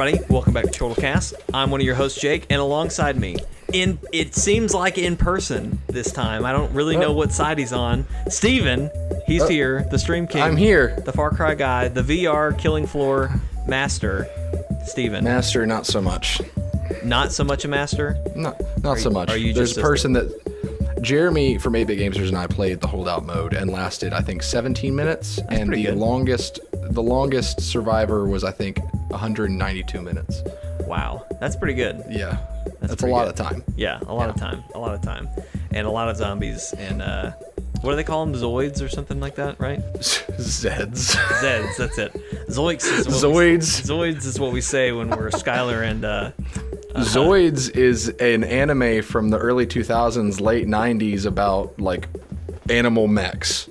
everybody. Welcome back to Chortle Cast. I'm one of your hosts, Jake, and alongside me, it seems like in person this time. I don't really know what side he's on. Steven, he's here, the Stream King. I'm here. The Far Cry guy, the VR Killing Floor master, Steven. Master, not so much. Not so much a master? Not so much. Are you There's just a person that... Jeremy from 8-Bit Gamers and I played the holdout mode and lasted, I think, 17 minutes. That's and pretty the good. longest survivor was, I think, 192 minutes. Wow, that's pretty good. Yeah. That's a pretty lot good. of time. Yeah, a lot of time. And a lot of zombies. And what do they call them? Zoids or something like that, right? Zeds. Zeds, that's it. Zoids is what we say when we're Skylar and... Zoids is an anime from the early 2000s, late 90s about, like, animal mechs.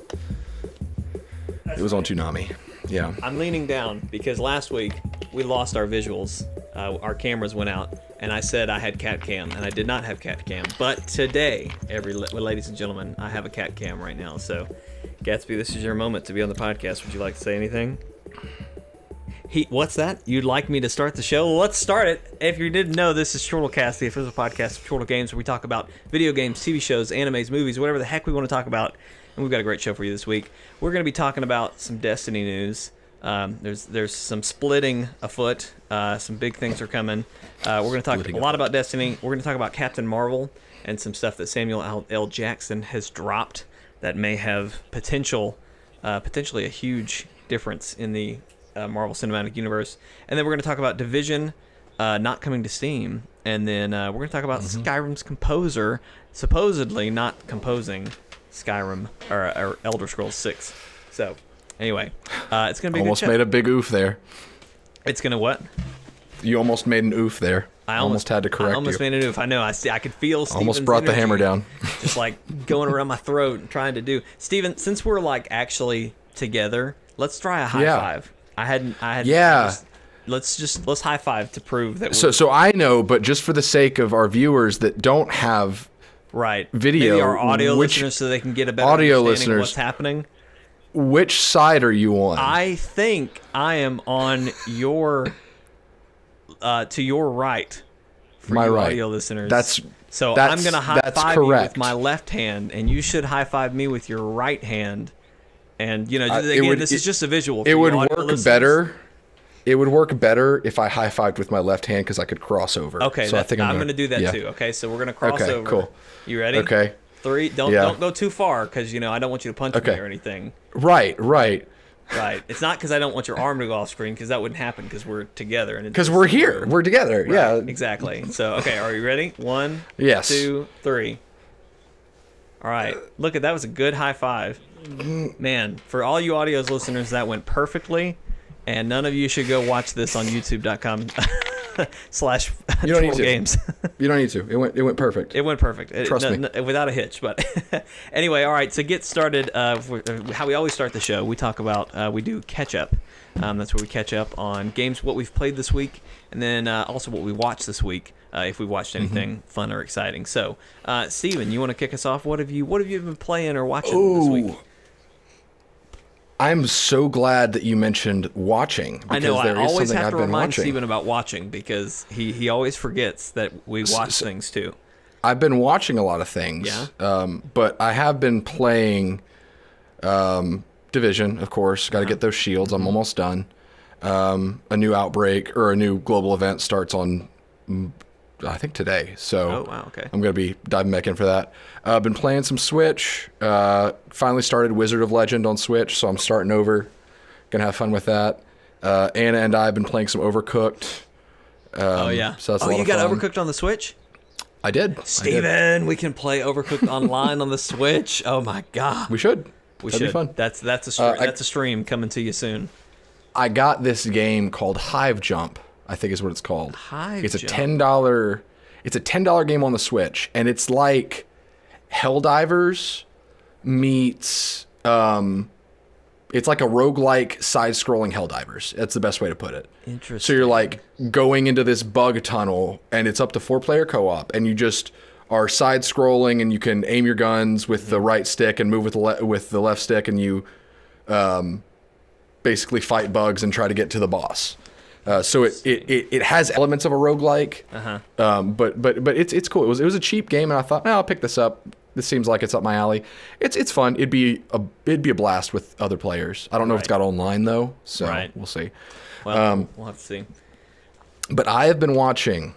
It was on Toonami. Yeah. I'm leaning down because last week we lost our visuals. Our cameras went out, and I said I had cat cam, and I did not have cat cam. But today, ladies and gentlemen, I have a cat cam right now. So, Gatsby, this is your moment to be on the podcast. Would you like to say anything? What's that? You'd like me to start the show? Well, let's start it. If you didn't know, this is Chortle Cast, the official podcast of Chortle Games, where we talk about video games, TV shows, animes, movies, whatever the heck we want to talk about. And we've got a great show for you this week. We're going to be talking about some Destiny news. There's some splitting afoot. Some big things are coming. We're going to talk a lot about Destiny. We're going to talk about Captain Marvel and some stuff that Samuel L. Jackson has dropped that may have potentially a huge difference in the Marvel Cinematic Universe. And then we're going to talk about Division not coming to Steam. And then we're going to talk about Skyrim's composer supposedly not composing Skyrim or Elder Scrolls 6. So, anyway, it's going to be almost a good show. Made a big oof there. It's going to what? You almost made an oof there. I almost had to correct you. I almost made an oof. I know. I could feel Steven's almost brought the hammer down. Just like going around my throat and trying to do. Steven, since we're like actually together, let's try a high five. I hadn't. Yeah. Let's high five to prove that. So I know, but just for the sake of our viewers that don't have video, maybe our audio listeners, so they can get a better audio understanding of listeners, what's happening. Which side are you on? I think I am on your to your right. For my you right. Audio listeners. I'm gonna high five you with my left hand, and you should high five me with your right hand. And again, this is just a visual. It would work better. It would work better if I high fived with my left hand because I could cross over. Okay, so I think I'm gonna do that too. Okay, so we're gonna cross over. Okay, cool. You ready? Okay. 3. Don't go too far because I don't want you to punch me or anything. Right. It's not because I don't want your arm to go off screen because that wouldn't happen because we're together. Because we're here. We're together. Right, yeah. Exactly. So okay, are you ready? 1, yes. 2, 3. All right. Look at that. Was a good high five. Man, for all you audio listeners, that went perfectly, and none of you should go watch this on youtube.com /Chortle Games. You don't need to. It went perfect. It went perfect. Trust me. Without a hitch. But anyway, all right, so get started. How we always start the show, we talk about, we do catch up. That's where we catch up on games, what we've played this week, and then also what we watched this week. If we watched anything fun or exciting. So, Steven, you want to kick us off? What have you been playing or watching this week? I'm so glad that you mentioned watching. I know. I always have to remind Steven about watching because he always forgets that we watch things too. I've been watching a lot of things. Yeah. But I have been playing Division, of course. Got to get those shields. I'm almost done. A new outbreak or a new global event starts on, I think, today. So okay. I'm going to be diving back in for that. I've been playing some Switch. Finally started Wizard of Legend on Switch, so I'm starting over. Going to have fun with that. Anna and I have been playing some Overcooked. So that's a lot of got fun. Overcooked on the Switch? I did. Steven, we can play Overcooked online on the Switch. Oh my God. We should. That'd be fun. That's a stream coming to you soon. I got this game called Hive Jump, I think is what it's called. It's a $10 game on the Switch, and it's like Helldivers meets it's like a roguelike side-scrolling Helldivers. That's the best way to put it. Interesting. So you're like going into this bug tunnel, and it's up to 4-player co-op, and you just are side-scrolling, and you can aim your guns with the right stick and move with the left stick, and you basically fight bugs and try to get to the boss. So it has elements of a roguelike. But it's cool. It was a cheap game, and I thought, I'll pick this up. This seems like it's up my alley. It's fun. It'd be a blast with other players. I don't know if it's got online though, so we'll see. Well, we'll have to see. But I have been watching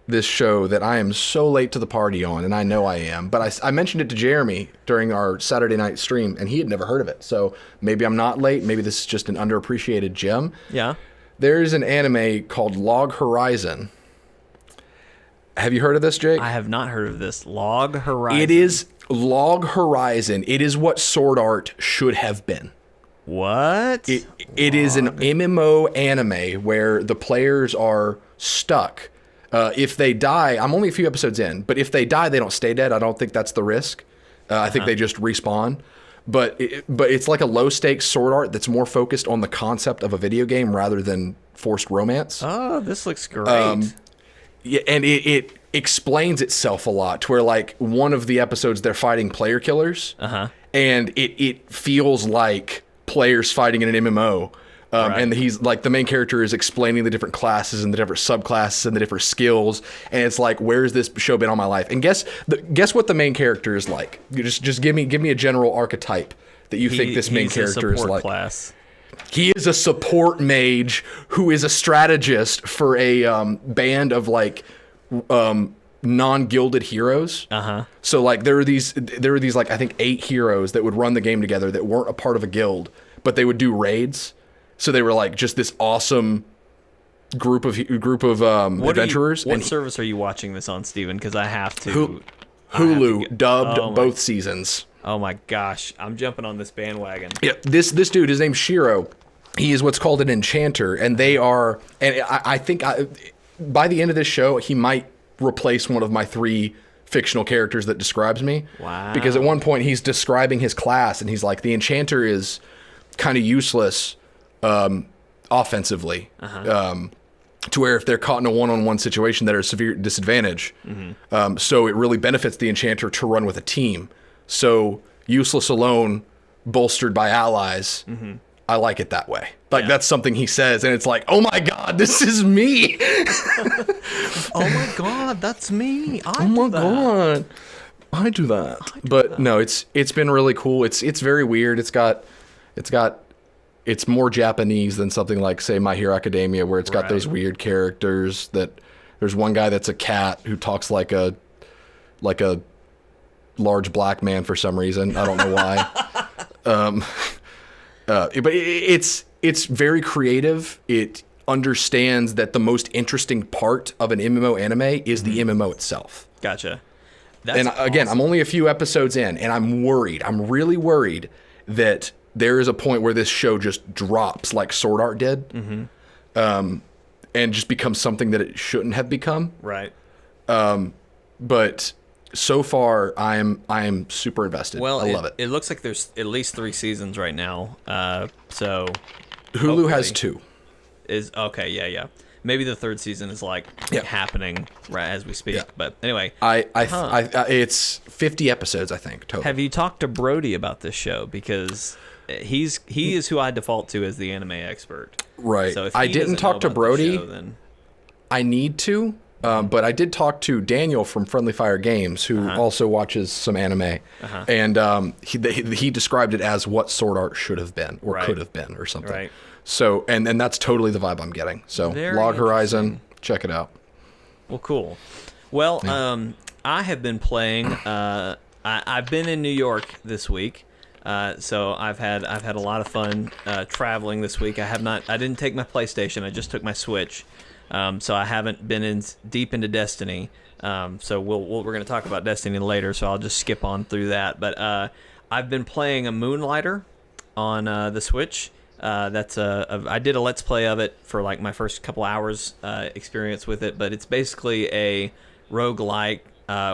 this show that I am so late to the party on, and I know I am. But I mentioned it to Jeremy during our Saturday night stream, and he had never heard of it. So maybe I'm not late. Maybe this is just an underappreciated gem. Yeah. There's an anime called Log Horizon. Have you heard of this, Jake? I have not heard of this. Log Horizon. It is Log Horizon. It is what Sword Art should have been. What? It is an MMO anime where the players are stuck. If they die, I'm only a few episodes in, but if they die, they don't stay dead. I don't think that's the risk. I think they just respawn. But it's like a low stakes Sword Art that's more focused on the concept of a video game rather than forced romance. Oh, this looks great. Yeah, and it explains itself a lot to where, like, one of the episodes they're fighting player killers, and it feels like players fighting in an MMO. And he's like, the main character is explaining the different classes and the different subclasses and the different skills, and it's like, where's this show been all my life? And guess what the main character is like. Just give me a general archetype that you think this main character is like. Class. He is a support mage who is a strategist for a band of like non-gilded heroes. So like there were these like, I think 8 heroes that would run the game together that weren't a part of a guild, but they would do raids. So they were like just this awesome group of adventurers. What service are you watching this on, Steven? Because I have to. Hulu dubbed both seasons. Oh my gosh, I'm jumping on this bandwagon. Yeah, this dude, his name's Shiro. He is what's called an enchanter, and they are. And I think by the end of this show, he might replace one of my 3 fictional characters that describes me. Wow. Because at one point he's describing his class, and he's like, the enchanter is kind of useless offensively. To where if they're caught in a one-on-one situation, they're at a severe disadvantage. So it really benefits the enchanter to run with a team. So useless alone, bolstered by allies. I like it that way. Like, that's something he says, and it's like, oh my god, this is me. Oh my god, that's me. I do that. No, it's been really cool. It's very weird. It's more Japanese than something like, say, My Hero Academia, where it's got those weird characters. That there's one guy that's a cat who talks like a large black man for some reason. I don't know why. But it's very creative. It understands that the most interesting part of an MMO anime is the MMO itself. Gotcha. Again, awesome. I'm only a few episodes in, and I'm worried. I'm really worried that there is a point where this show just drops like Sword Art did, and just becomes something that it shouldn't have become. Right. But so far, I am super invested. Well, I love it. It looks like there's at least 3 seasons right now. So Hulu has 2. Is okay. Yeah. Maybe the 3rd season is like happening right as we speak. Yeah. But anyway, it's 50 episodes, I think, total. Have you talked to Brody about this show? Because he is who I default to as the anime expert. Right. So if I didn't talk to Brody. Show, then I need to. But I did talk to Daniel from Friendly Fire Games, who also watches some anime, and he described it as what Sword Art should have been or could have been or something. Right. So and that's totally the vibe I'm getting. So Log Horizon, check it out. Well, cool. Well, I have been playing. I've been in New York this week, so I've had a lot of fun traveling this week. I didn't take my PlayStation. I just took my Switch. So I haven't been deep into Destiny. So we're going to talk about Destiny later, so I'll just skip on through that. But I've been playing a Moonlighter on the Switch. I did a Let's Play of it for like my first couple hours experience with it, but it's basically a roguelike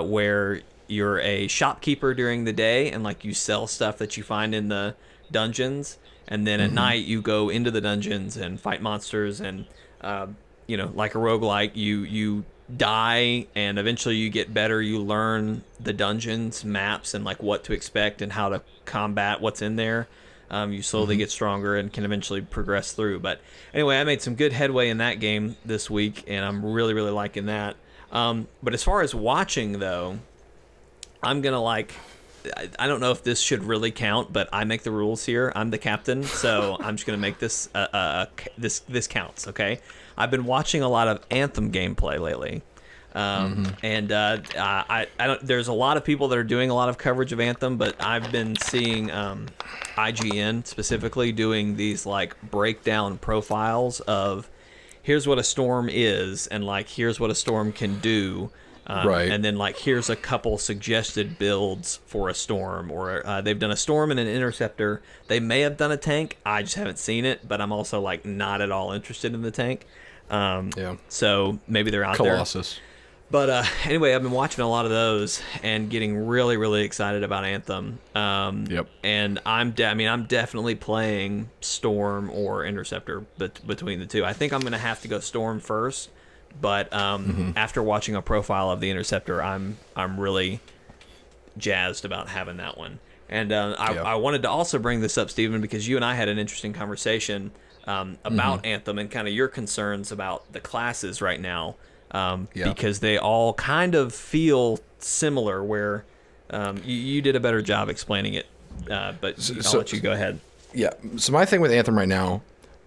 where you're a shopkeeper during the day and like you sell stuff that you find in the dungeons, and then at night you go into the dungeons and fight monsters and like a roguelike, you die and eventually you get better. You learn the dungeons maps and like what to expect and how to combat what's in there. You slowly get stronger and can eventually progress through. But anyway, I made some good headway in that game this week, and I'm really, really liking that. But as far as watching, though, I'm going to I don't know if this should really count, but I make the rules here. I'm the captain, so I'm just going to make this this counts, okay? I've been watching a lot of Anthem gameplay lately. And I don't. There's a lot of people that are doing a lot of coverage of Anthem, but I've been seeing IGN specifically doing these breakdown profiles of here's what a storm is, and here's what a storm can do, right? And then here's a couple suggested builds for a storm, or they've done a storm and an interceptor. They may have done a tank. I just haven't seen it, but I'm also not at all interested in the tank. So maybe they're out Colossus. there. But anyway, I've been watching a lot of those and getting really, really excited about Anthem. And I'm definitely playing Storm or Interceptor between the two. I think I'm going to have to go Storm first, but after watching a profile of the Interceptor, I'm really jazzed about having that one. And I wanted to also bring this up, Stephen, because you and I had an interesting conversation about Anthem and kind of your concerns about the classes right now. Because they all kind of feel similar, where you did a better job explaining it, but I'll let you go ahead. Yeah, so my thing with Anthem right now,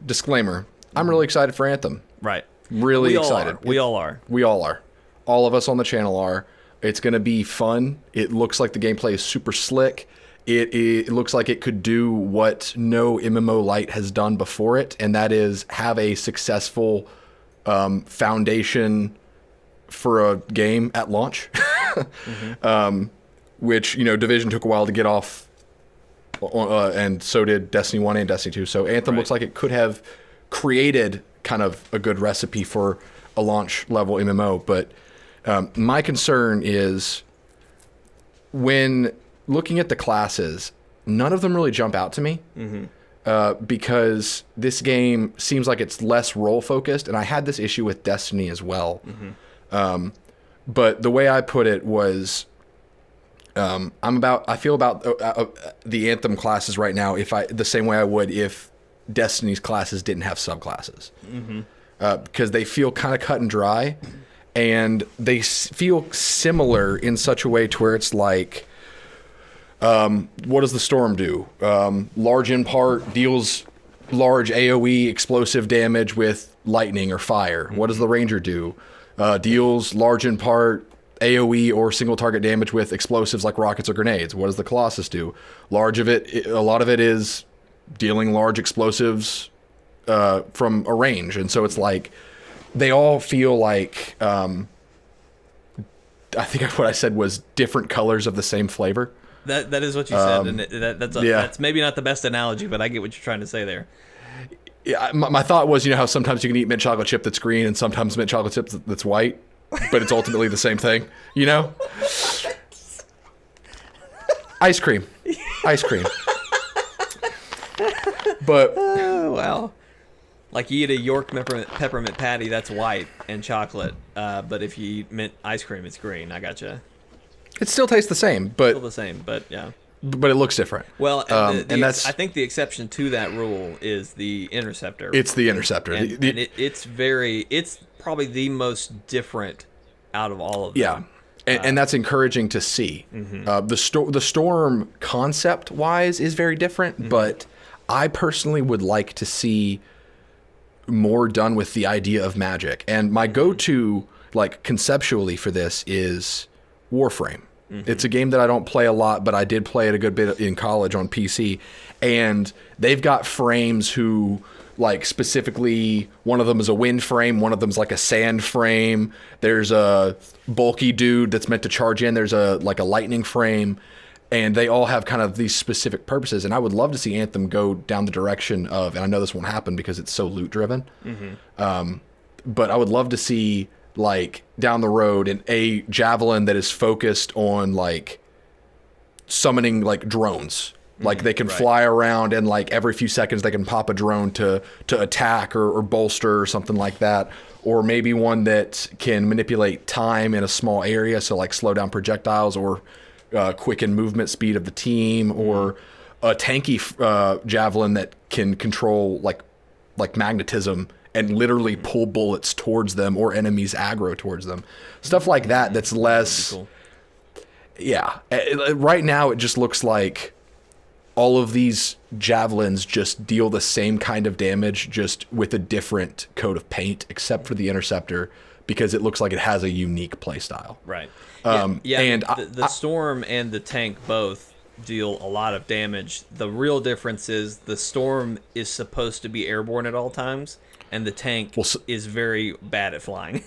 disclaimer, I'm really excited for Anthem. Right. Really excited. We all are. We all are. All of us on the channel are. It's going to be fun. It looks like the gameplay is super slick. It looks like it could do what no MMO Lite has done before it, and that is have a successful foundation for a game at launch, which Division took a while to get off, and so did Destiny 1 and Destiny 2. So Anthem looks like it could have created kind of a good recipe for a launch level MMO. But my concern is when looking at the classes, none of them really jump out to me. Because this game seems like it's less role focused, and I had this issue with Destiny as well. But the way I put it was, I feel about the Anthem classes right now the same way I would if Destiny's classes didn't have subclasses, because they feel kind of cut and dry, and they feel similar in such a way to where it's like. What does the Storm do? Large in part, deals large AoE explosive damage with lightning or fire. What does the Ranger do? Deals large in part AoE or single target damage with explosives like rockets or grenades. What does the Colossus do? A lot of it is dealing large explosives from a range. And so it's like, they all feel like, I think what I said was different colors of the same flavor. That is what you said, and that's maybe not the best analogy, but I get what you're trying to say there. Yeah, my thought was, how sometimes you can eat mint chocolate chip that's green and sometimes mint chocolate chip that's white, but it's ultimately the same thing, Ice cream. But wow. Like you eat a York peppermint patty, that's white and chocolate, but if you eat mint ice cream, it's green. I gotcha. It still tastes the same, but yeah. But it looks different. Well, and I think the exception to that rule is the Interceptor. It's the Interceptor, and it's probably the most different out of all of them. Yeah, and that's encouraging to see. The Storm concept wise is very different, but I personally would like to see more done with the idea of magic. And my go-to, conceptually for this is Warframe. It's a game that I don't play a lot, but I did play it a good bit in college on PC. And they've got frames who, specifically, one of them is a wind frame, one of them's like a sand frame. There's a bulky dude that's meant to charge in. There's a lightning frame. And they all have kind of these specific purposes. And I would love to see Anthem go down the direction of, and I know this won't happen because it's so loot driven, but I would love to see down the road a javelin that is focused on summoning drones. They can fly around and every few seconds they can pop a drone to attack or bolster or something like that. Or maybe one that can manipulate time in a small area, so slow down projectiles or quicken movement speed of the team, or a tanky javelin that can control like magnetism and literally pull bullets towards them or enemies aggro towards them. Stuff like that that's less... Cool. Yeah. Right now, it just looks like all of these javelins just deal the same kind of damage, just with a different coat of paint, except for the Interceptor, because it looks like it has a unique playstyle. Right. And the Storm and the tank both deal a lot of damage. The real difference is the Storm is supposed to be airborne at all times, and the tank is very bad at flying.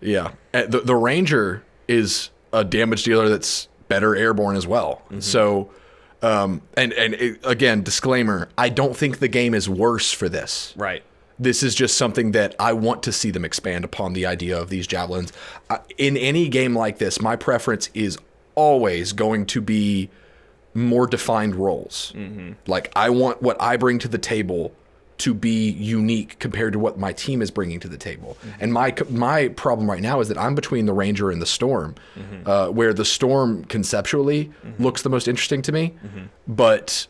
Yeah. The Ranger is a damage dealer that's better airborne as well. Mm-hmm. So, again, disclaimer, I don't think the game is worse for this. Right. This is just something that I want to see them expand upon the idea of these javelins. In any game like this, my preference is always going to be more defined roles. Mm-hmm. Like, I want what I bring to the table to be unique compared to what my team is bringing to the table. Mm-hmm. And my problem right now is that I'm between the Ranger and the Storm, where the Storm conceptually looks the most interesting to me, but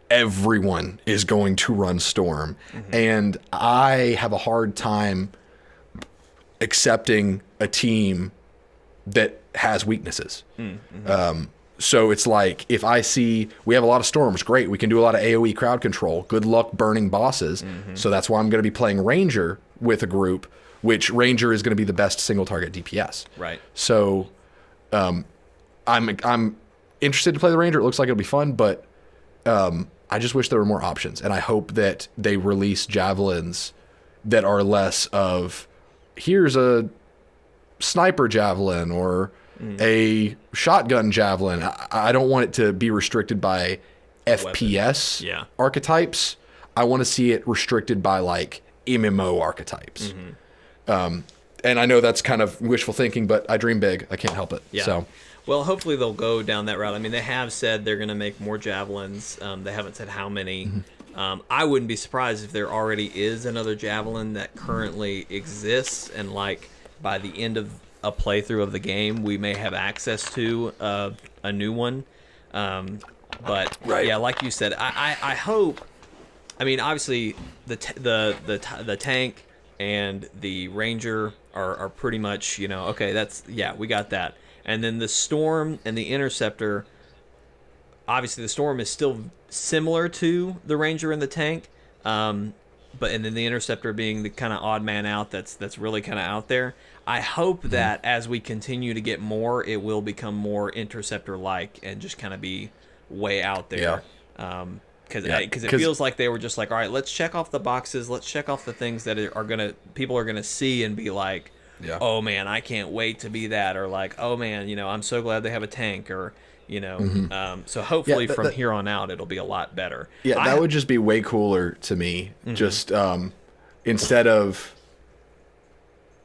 everyone is going to run Storm. And I have a hard time accepting a team that has weaknesses. So it's like, if I see we have a lot of Storms, great, we can do a lot of AoE crowd control. Good luck burning bosses. So that's why I'm going to be playing Ranger with a group, which Ranger is going to be the best single target DPS. Right. So I'm interested to play the Ranger. It looks like it'll be fun, but I just wish there were more options. And I hope that they release javelins that are less of, here's a sniper javelin or a shotgun javelin. I don't want it to be restricted by FPS archetypes. I want to see it restricted by like MMO archetypes. And I know that's kind of wishful thinking, but I dream big. I can't help it. Yeah. So, well, hopefully they'll go down that route. I mean, they have said they're going to make more javelins. They haven't said how many. I wouldn't be surprised if there already is another javelin that currently exists, and like by the end of a playthrough of the game, we may have access to a new one. But yeah, like you said, I hope. I mean, obviously the tank and the Ranger are pretty much, okay. We got that. And then the Storm and the Interceptor. Obviously, the Storm is still similar to the Ranger and the tank. And then the Interceptor being the kind of odd man out that's really kind of out there. I hope that as we continue to get more, it will become more Interceptor-like and just kind of be way out there. Because it feels like they were just like, all right, let's check off the boxes, let's check off the things that people are gonna see and be like, oh man, I can't wait to be that, or like, oh man, I'm so glad they have a tank, or so hopefully from here on out it'll be a lot better. That would just be way cooler to me. Just instead of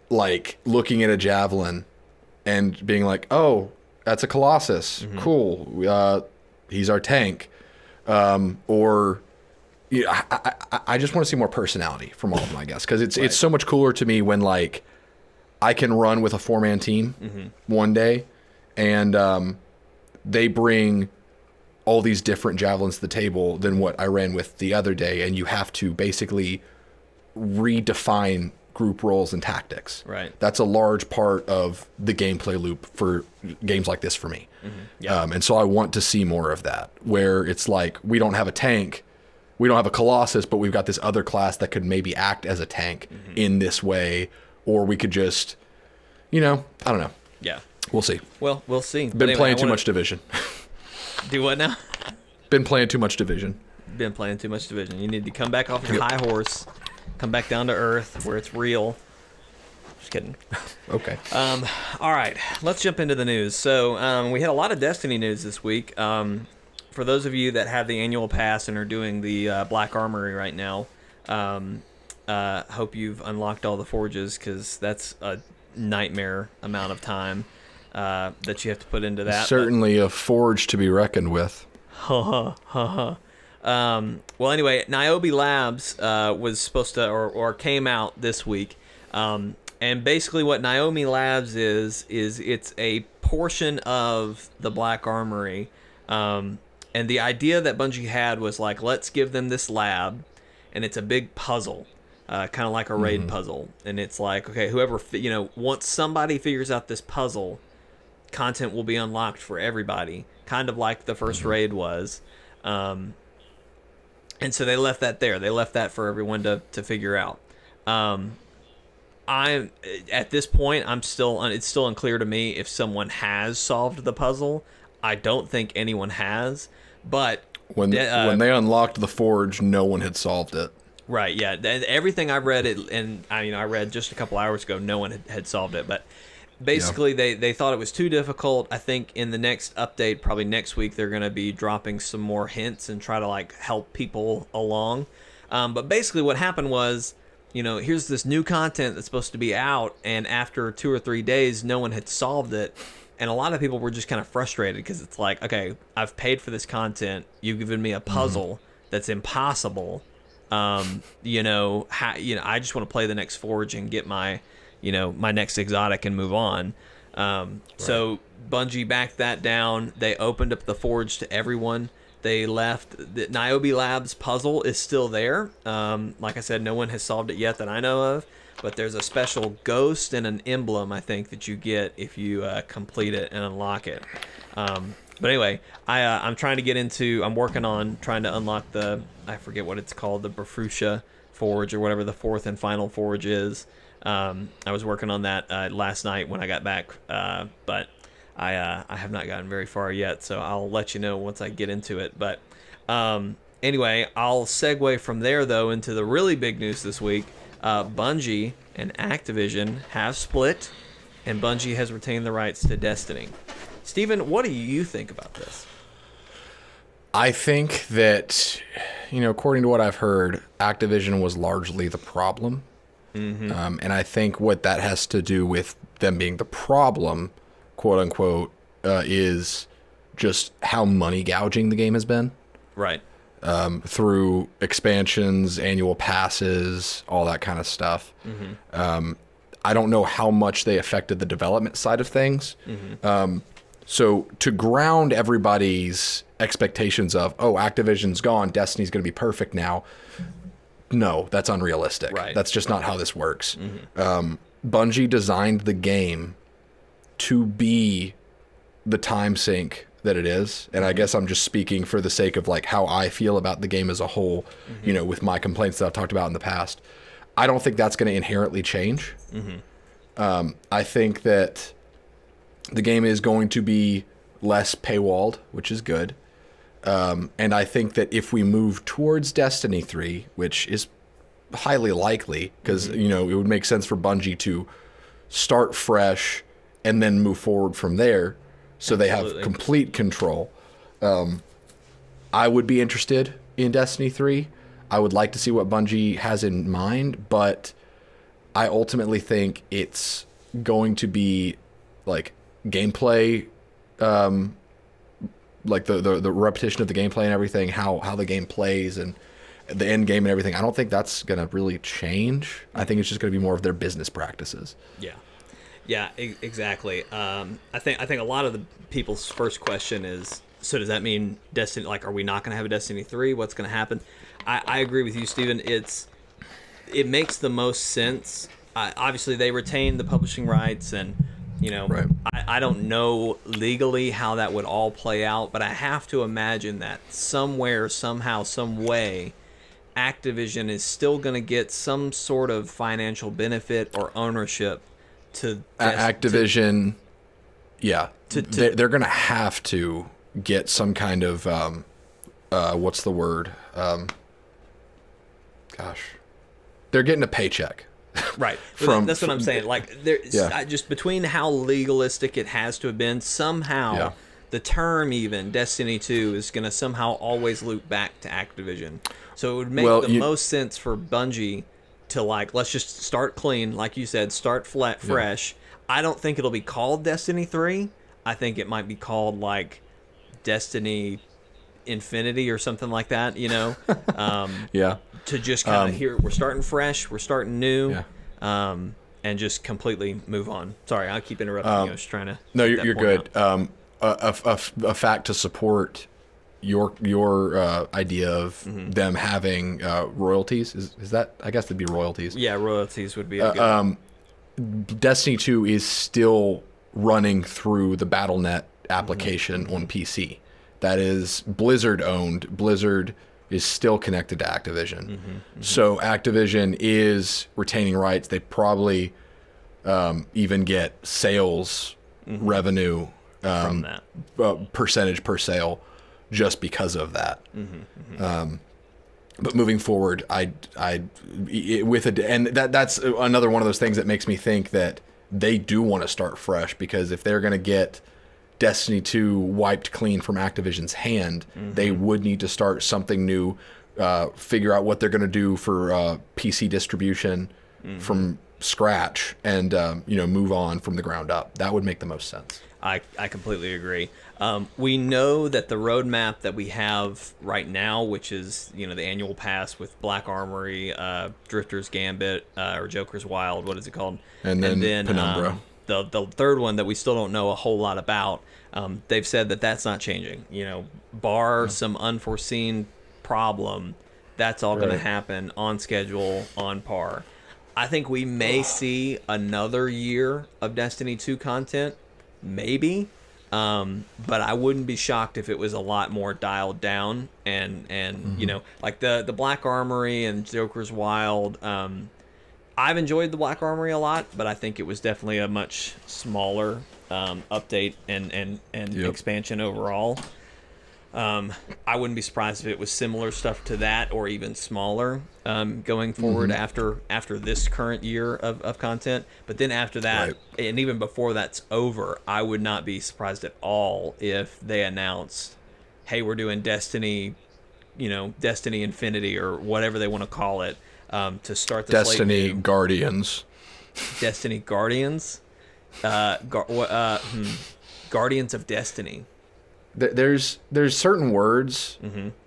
like looking at a javelin and being like, oh, that's a Colossus, cool, he's our tank, or I just want to see more personality from all of them, I guess, because it's so much cooler to me when like I can run with a 4-man team one day, and they bring all these different javelins to the table than what I ran with the other day, and you have to basically redefine group roles and tactics. Right. That's a large part of the gameplay loop for games like this for me. And so I want to see more of that, where it's like, we don't have a tank, we don't have a Colossus, but we've got this other class that could maybe act as a tank in this way, or we could just, I don't know. Yeah. We'll see. Well, we'll see. Been playing too much Division. Do what now? Been playing too much Division. You need to come back off your high horse, come back down to earth where it's real. Just kidding. Okay. All right. Let's jump into the news. So we had a lot of Destiny news this week. For those of you that have the annual pass and are doing the Black Armory right now, hope you've unlocked all the forges, because that's a nightmare amount of time that you have to put into that. Certainly a forge to be reckoned with. Well, anyway, Niobe Labs was supposed to, or came out this week. And basically what Niobe Labs is it's a portion of the Black Armory And the idea that Bungie had was like, let's give them this lab, and it's a big puzzle, kind of like a raid puzzle. And it's like, okay, whoever, once somebody figures out this puzzle, content will be unlocked for everybody, kind of like the first raid was. And so they left that there. They left that for everyone to figure out. I'm at this point, it's still unclear to me if someone has solved the puzzle. I don't think anyone has, but when they unlocked the forge, no one had solved it. Right, yeah. Everything I read, I read just a couple hours ago, no one had solved it. But basically, they thought it was too difficult. I think in the next update, probably next week, they're going to be dropping some more hints and try to like help people along. But basically, what happened was, here's this new content that's supposed to be out, and after 2 or 3 days, no one had solved it. And a lot of people were just kind of frustrated because it's like, okay, I've paid for this content. You've given me a puzzle that's impossible. I just want to play the next forge and get my next exotic and move on. So Bungie backed that down. They opened up the forge to everyone. They left the Niobe Labs puzzle is still there. Like I said, no one has solved it yet that I know of. But there's a special ghost and an emblem, I think, that you get if you complete it and unlock it. But anyway, I'm trying to get into... I'm working on trying to unlock I forget what it's called, the Bafrusha Forge or whatever the fourth and final forge is. I was working on that last night when I got back, but I have not gotten very far yet, so I'll let you know once I get into it. But anyway, I'll segue from there, though, into the really big news this week. Bungie and Activision have split, and Bungie has retained the rights to Destiny. Steven, what do you think about this? I think that, according to what I've heard, Activision was largely the problem. And I think what that has to do with them being the problem, quote unquote, is just how money gouging the game has been. Right. Through expansions, annual passes, all that kind of stuff. I don't know how much they affected the development side of things. So to ground everybody's expectations of, Activision's gone, Destiny's going to be perfect now. No, that's unrealistic. Right. That's just not how this works. Bungie designed the game to be the time sink that it is, and I guess I'm just speaking for the sake of like how I feel about the game as a whole, with my complaints that I've talked about in the past. I don't think that's going to inherently change. I think that the game is going to be less paywalled, which is good. And I think that if we move towards Destiny 3, which is highly likely, because it would make sense for Bungie to start fresh and then move forward from there. So they have complete control. I would be interested in Destiny 3. I would like to see what Bungie has in mind, but I ultimately think it's going to be like gameplay, like the repetition of the gameplay and everything, how the game plays and the end game and everything. I don't think that's going to really change. I think it's just going to be more of their business practices. Yeah, exactly. I think a lot of the people's first question is, so does that mean Destiny, like, are we not going to have a Destiny 3? What's going to happen? I agree with you, Steven. It makes the most sense. Obviously, they retain the publishing rights, and, Right. I don't know legally how that would all play out, but I have to imagine that somewhere, somehow, some way, Activision is still going to get some sort of financial benefit or ownership to Activision. They're going to have to get some kind of what's the word? They're getting a paycheck. Right. That's what I'm saying. Like, just between how legalistic it has to have been, somehow the term even Destiny 2 is going to somehow always loop back to Activision. So it would make the most sense for Bungie to, like, let's just start clean, like you said, start fresh. I don't think it'll be called Destiny 3. I think it might be called, like, Destiny Infinity or something like that, to just kind of hear, we're starting fresh, we're starting new, and just completely move on. Sorry, I keep interrupting you. I was trying to... No, you're good. A fact to support your idea of them having royalties. Is that, I guess, it'd be royalties. Yeah, royalties would be a good Destiny 2 is still running through the Battle.net application on PC. That is Blizzard owned. Blizzard is still connected to Activision. So Activision is retaining rights. They probably even get sales revenue from that. Percentage per sale just because of that. But moving forward, that's another one of those things that makes me think that they do want to start fresh, because if they're going to get Destiny 2 wiped clean from Activision's hand, they would need to start something new, figure out what they're going to do for PC distribution from scratch, and move on from the ground up. That would make the most sense. I completely agree. We know that the roadmap that we have right now, which is the annual pass with Black Armory, Drifter's Gambit, or Joker's Wild, what is it called? And then Penumbra. The third one that we still don't know a whole lot about. They've said that that's not changing. Bar some unforeseen problem, that's all going to happen on schedule, on par. I think we may see another year of Destiny 2 content, maybe. But I wouldn't be shocked if it was a lot more dialed down, and like the Black Armory and Joker's Wild. I've enjoyed the Black Armory a lot, but I think it was definitely a much smaller update and expansion overall. I wouldn't be surprised if it was similar stuff to that, or even smaller going forward after this current year of content. But then after that, and even before that's over, I would not be surprised at all if they announced, hey, we're doing Destiny, Destiny Infinity, or whatever they want to call it, to start the Destiny slate. Guardians. Destiny Guardians? Guardians of Destiny. There's certain words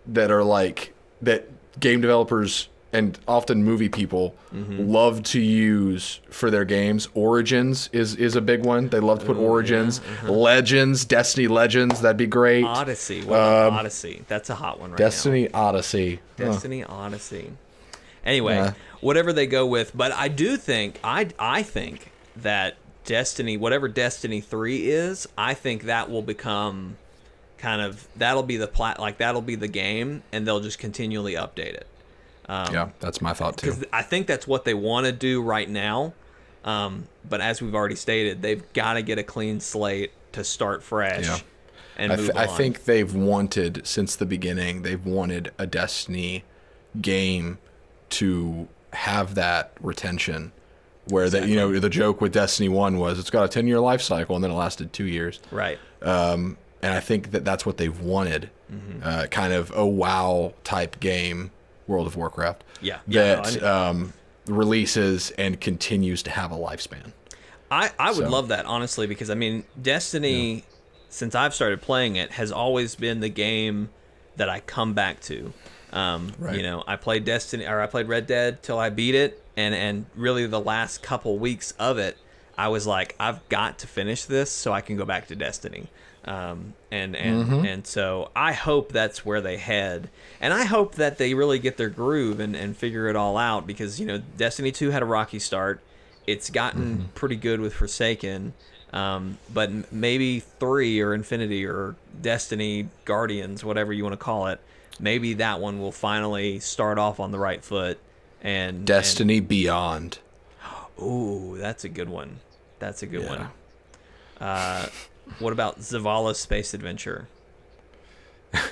that are like that game developers and often movie people love to use for their games. Origins is a big one. They love to put Origins. Legends, Destiny Legends, that'd be great. Odyssey. What about Odyssey? That's a hot one right Destiny now. Odyssey. Destiny Odyssey. Anyway, whatever they go with, but I do think I think that Destiny, whatever Destiny 3 is, I think that will become that'll be that'll be the game, and they'll just continually update it. That's my thought too. Because I think that's what they want to do right now. But as we've already stated, they've got to get a clean slate to start fresh. Yeah. And move on. I think they've wanted, since the beginning, they've wanted a Destiny game to have that retention, where the joke with Destiny 1 was it's got a 10-year life cycle, and then it lasted 2 years. Right. And I think that's what they've wanted, kind of a WoW type game, World of Warcraft, that releases and continues to have a lifespan. I would love that, honestly, because Destiny, since I've started playing it, has always been the game that I come back to. I played Destiny, or I played Red Dead till I beat it, and really the last couple weeks of it, I was like, I've got to finish this so I can go back to Destiny. And so I hope that's where they head, and I hope that they really get their groove and figure it all out, because Destiny 2 had a rocky start. It's gotten pretty good with Forsaken, but maybe 3 or Infinity or Destiny Guardians, whatever you want to call it, maybe that one will finally start off on the right foot. And Destiny Beyond. Ooh, that's a good one. That's a good one. What about Zavala's Space Adventure? I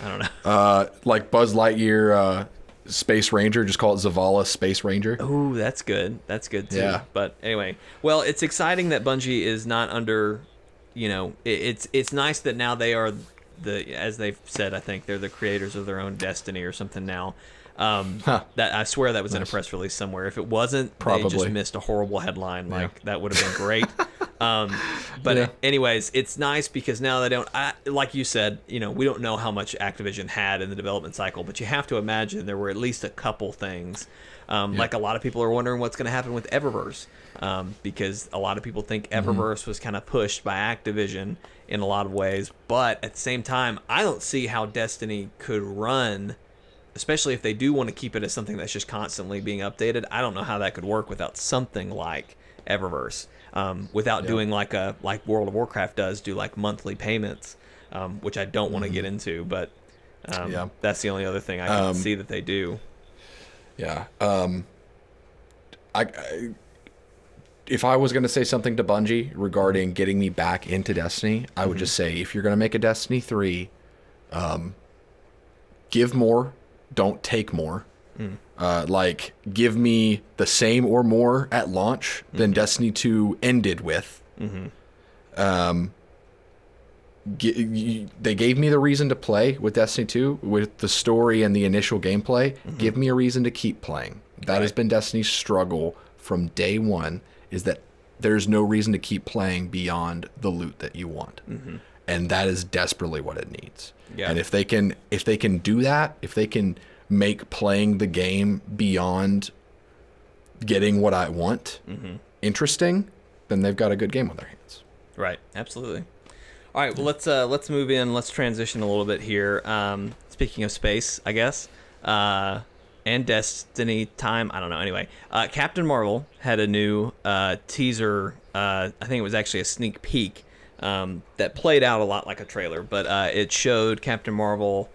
don't know. Like Buzz Lightyear Space Ranger, just call it Zavala Space Ranger. Ooh, that's good. That's good too. Yeah. But anyway, well, it's exciting that Bungie is not under, it's nice that now they are as they've said, I think they're the creators of their own destiny or something now. That I swear that was in a press release somewhere. If it wasn't, they just missed a horrible headline. Like that would have been great. Anyways, it's nice because now they don't. Like you said, we don't know how much Activision had in the development cycle, but you have to imagine there were at least a couple things. Like a lot of people are wondering what's going to happen with Eververse, because a lot of people think Eververse was kind of pushed by Activision in a lot of ways, but at the same time, I don't see how Destiny could run, especially if they do want to keep it as something that's just constantly being updated. I don't know how that could work without something like Eververse, without doing like World of Warcraft does, do like monthly payments, which I don't want to get into, but that's the only other thing I can see that they do. Yeah. If I was going to say something to Bungie regarding getting me back into Destiny, I would just say, if you're going to make a Destiny 3, give more, don't take more. Like, give me the same or more at launch than Destiny 2 ended with. They gave me the reason to play with Destiny 2, with the story and the initial gameplay. Give me a reason to keep playing. That has been Destiny's struggle from day one, is that there's no reason to keep playing beyond the loot that you want. And that is desperately what it needs. And if they can do that, if they can make playing the game beyond getting what I want interesting, then they've got a good game on their hands. Right, absolutely. All right, well, let's move in. Let's transition a little bit here. Speaking of space, I guess, and Destiny time. I don't know. Anyway, Captain Marvel had a new teaser. I think it was actually a sneak peek that played out a lot like a trailer, but it showed Captain Marvel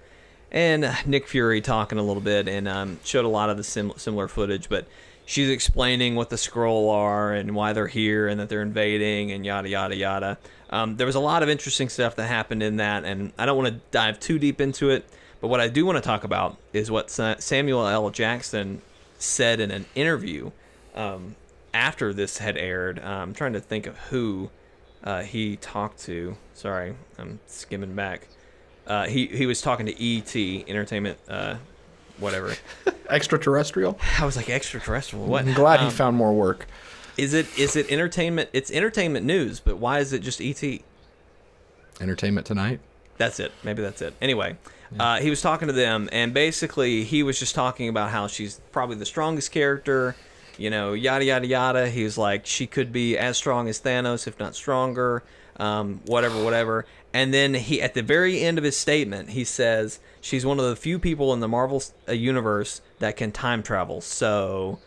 and Nick Fury talking a little bit, and showed a lot of the similar footage, but she's explaining what the Skrull are and why they're here and that they're invading and yada, yada, yada. There was a lot of interesting stuff that happened in that, and I don't want to dive too deep into it, but what I do want to talk about is what Samuel L. Jackson said in an interview after this had aired. I'm trying to think of who he talked to. Sorry, I'm skimming back. He was talking to E.T., Entertainment, whatever. Extraterrestrial? I was like, extraterrestrial? What? I'm glad he found more work. Is it entertainment? It's entertainment news, but why is it just E.T.? Entertainment Tonight? That's it. Maybe that's it. Anyway, he was talking to them, and basically he was just talking about how she's probably the strongest character, yada, yada, yada. He was like, she could be as strong as Thanos, if not stronger, whatever. And then he, at the very end of his statement, he says she's one of the few people in the Marvel universe that can time travel. So,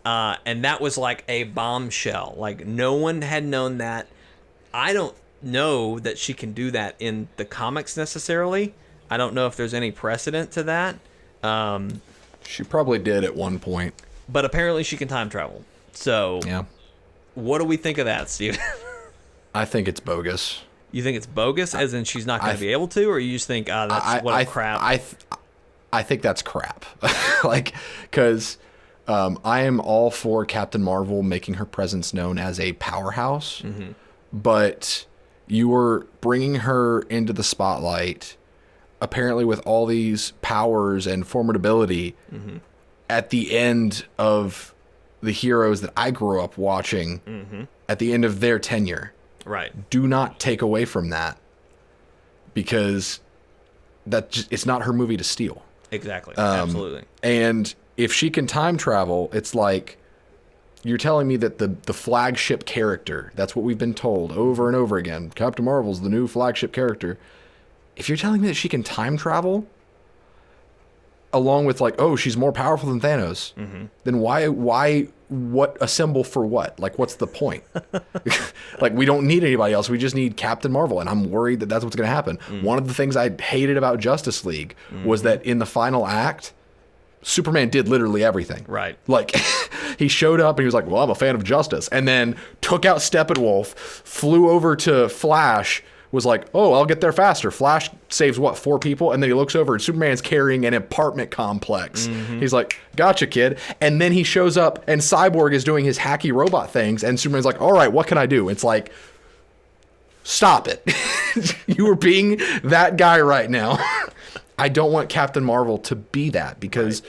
and that was like a bombshell. Like, no one had known that. I don't know that she can do that in the comics necessarily. I don't know if there's any precedent to that. She probably did at one point. But apparently she can time travel. So, yeah. What do we think of that, Steve? I think it's bogus. You think it's bogus, as in she's not going to be able to, or you just think, that's crap? I think that's crap. Like, because I am all for Captain Marvel making her presence known as a powerhouse, but you were bringing her into the spotlight, apparently with all these powers and formidability, at the end of the heroes that I grew up watching, at the end of their tenure. Right. Do not take away from that, because it's not her movie to steal. Exactly. Absolutely. And if she can time travel, it's like you're telling me that the flagship character, that's what we've been told over and over again, Captain Marvel's the new flagship character. If you're telling me that she can time travel, along with like, oh, she's more powerful than Thanos, then why what assemble for what? Like, what's the point? Like, we don't need anybody else. We just need Captain Marvel, and I'm worried that that's what's going to happen. One of the things I hated about Justice League was that in the final act, Superman did literally everything. Right. Like, he showed up and he was like, well, I'm a fan of justice, and then took out Steppenwolf, flew over to Flash, was like, oh, I'll get there faster. Flash saves, 4 people? And then he looks over and Superman's carrying an apartment complex. He's like, gotcha, kid. And then he shows up and Cyborg is doing his hacky robot things. And Superman's like, all right, what can I do? It's like, stop it. You are being that guy right now. I don't want Captain Marvel to be that, because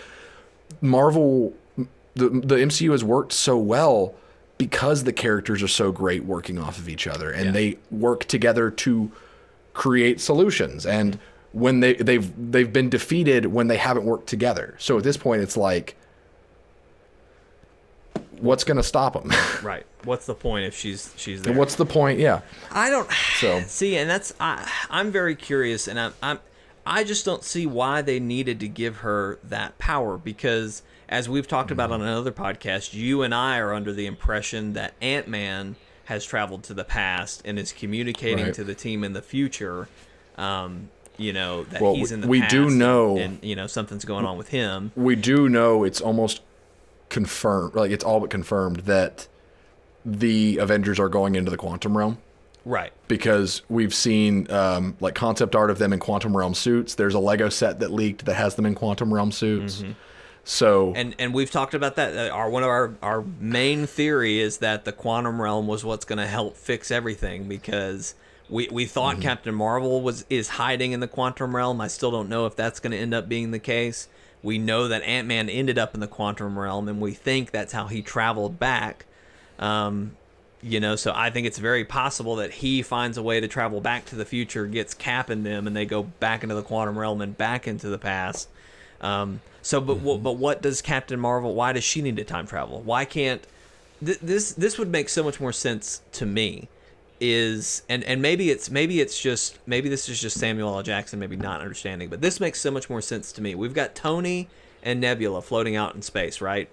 Marvel, the MCU has worked so well because the characters are so great working off of each other, and they work together to create solutions. And when they've been defeated when they haven't worked together. So at this point, it's like, what's going to stop them? Right. What's the point if she's there? What's the point? Yeah. I don't see, and that's I'm very curious, and I just don't see why they needed to give her that power, because as we've talked about on another podcast, you and I are under the impression that Ant-Man has traveled to the past and is communicating to the team in the future. You know, that he's in the past. We do know, and you know, something's going on with him. We do know, it's almost confirmed, like it's all but confirmed, that the Avengers are going into the quantum realm. Right. Because we've seen like concept art of them in quantum realm suits. There's a Lego set that leaked that has them in quantum realm suits. So and we've talked about that. One of our main theory is that the quantum realm was what's going to help fix everything, because we thought Captain Marvel is hiding in the quantum realm. I still don't know if that's going to end up being the case. We know that Ant-Man ended up in the quantum realm, and we think that's how he traveled back. You know, so I think it's very possible that he finds a way to travel back to the future, gets Cap in them, and they go back into the quantum realm and back into the past. But what does Captain Marvel? Why does she need to time travel? Why can't this would make so much more sense to me? And maybe this is just Samuel L. Jackson maybe not understanding, but this makes so much more sense to me. We've got Tony and Nebula floating out in space, right?